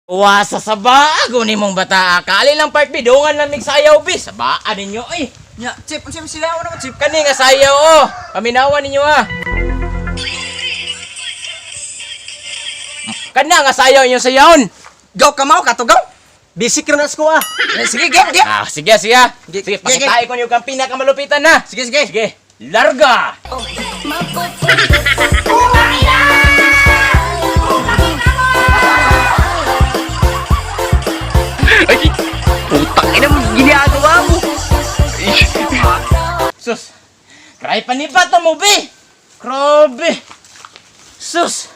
Wasa sa bago ni mong bata. Kali lang part bidungan lang sayaw bis. Sabaan ninyo ay. Nya, Chip, unsay sila naman Chip? Kani nga sayaw oh. Paminawan ninyo ah. Kana nga sayaw inyo sayawon. Gaw ka mao katugaw. Bisik na ko ah. Sige, game. Ah, sige. Sige, pakitay ko niyo kang pinakamalupitan na. Sige. Sige, larga. Ay, putang ina mo, ginagawa mo. Sus. Kray panipat mo be. Grabe. Sus.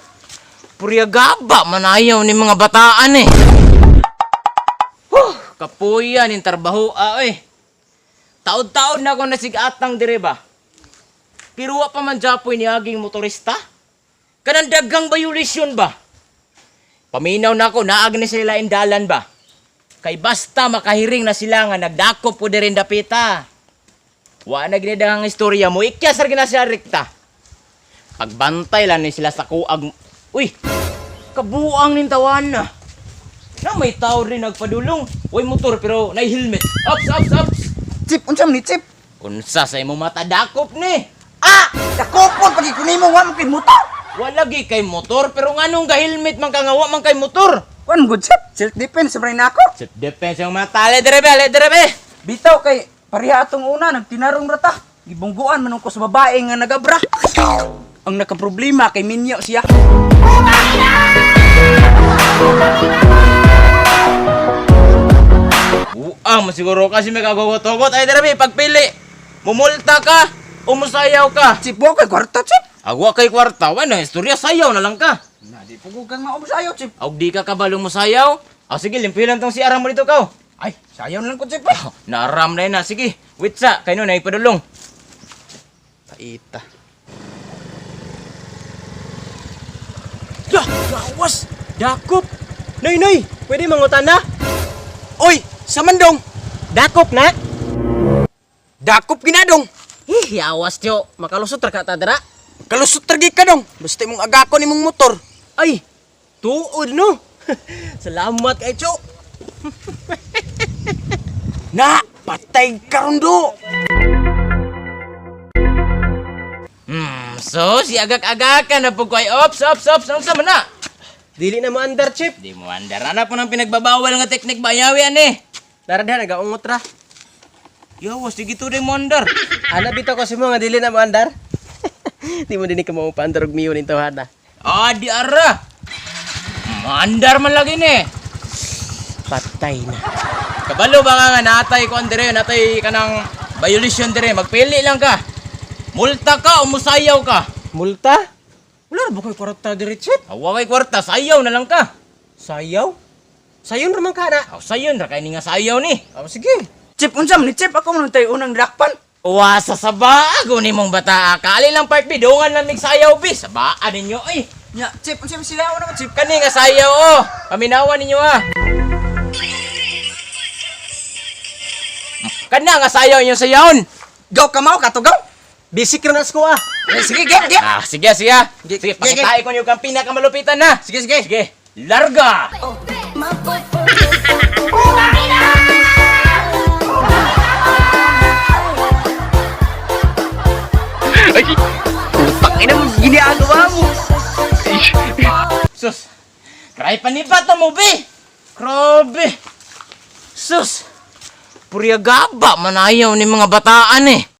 Puriyagaba manayaw ni mga bataan eh. Kapuyan yung trabaho eh. Taod-taod na ako nasigatang dire ba? Pero wa pa man japoy ni aging motorista? Kanang dagang violation ba? Paminaw na ako, naag ni sila indalan ba? Kay basta makahiring na sila nga nagdakop po din dapita. Wa na ginidang istorya mo, ikyasar gina sila rekta. Pagbantay lang ni sila sa kuag. Uy, kabuang nin tawan na. Na may tao rin nagpadulong. Uy, motor pero nay helmet. Ops. Chip, unsa man ni Chip? Unsa sa imong mata dakop ni? Ah, dakopon pagi kunimo wa mo kay motor. Wala gi kay motor pero nganong ga-helmet man ka nga wa man kay motor? Kuan good Chip, self defense sa nako. Self defense yung mata. Le derebe. Bitaw kay pareha atong una nagtinarong rata. Gibungguan man ko sa babae nga nagabra. Ang nakaproblema kay minyo siya. Buang masiguro kasi may kagagot-ogot. Ay derebe pagpili. Mumulta ka o musayaw ka. Chip, wa kay kwarta Chip. Agwa kay kwarta. Wala istorya sayaw na lang ka. Na di pugugang mausayo Chip. Og di ka kabalong musayaw. Sige limpilan tong si aram mo dito ka. Ay, sayaw na lang ko Chip. Naaram na yun na. Sige, wait sa. Kayo na ipadulong. Paita. Ya, gawas. Dakop. Noy, pwede mangutan na? Oy, sa mandong. Dakop na? Dakop ginadong. Yawas tiyo. Makalusot ra ka ta dira. Kalusot tergi ka dong. Basta imong agako nimong motor. Ay, tuod no. Salamat kay Cho. Na, patay karundo. So, si agak-agakan na po ko ay ops. Ang sama na. Dili na mo andar, Chip. Di mo andar. Ano po ng pinagbabawal nga teknik bayawi ani? Darada nagaungot ra. Yawas, sige to rin mo andar. Ana bitaw ko si mo nga dili na mo andar. Di mo din ka mo paandar og miyo nito hana. Di ara. Mandar man lagi ni. Patay na. Kabalo ba nga natay ko andre, natay ka ng violation dire. Magpili lang ka. Multa ka o musayaw ka. Multa? Wala ba ko'y kwarta diri, Chip? Awa kay kwarta, sayaw na lang ka. Sayaw? Sayon raman ka na. Sayon ra kay ni nga sayaw ni. Sige. Chip, unsam ni Chip. Ako man tayo unang dakpan. Wasa sa bago ni mong bata. Kali lang part bidungan lang sayaw bis. Sabaan ninyo ay. Nya, Chip, unsam sila naman Chip? Kani nga sayaw oh. Paminawan ninyo ah. Kana nga sayaw inyo sayawon. Gaw ka mao katugaw. Bisik na ko ah. Sige, game. Sige. Sige, pakitay ko niyo kang pinakamalupitan na. Sige. Sige, larga. Ay, putang ina mo, ginagawa mo. Sus. Kray panipat mo be. Grabe. Sus. Puriyagaba manayaw ni mga bataan eh.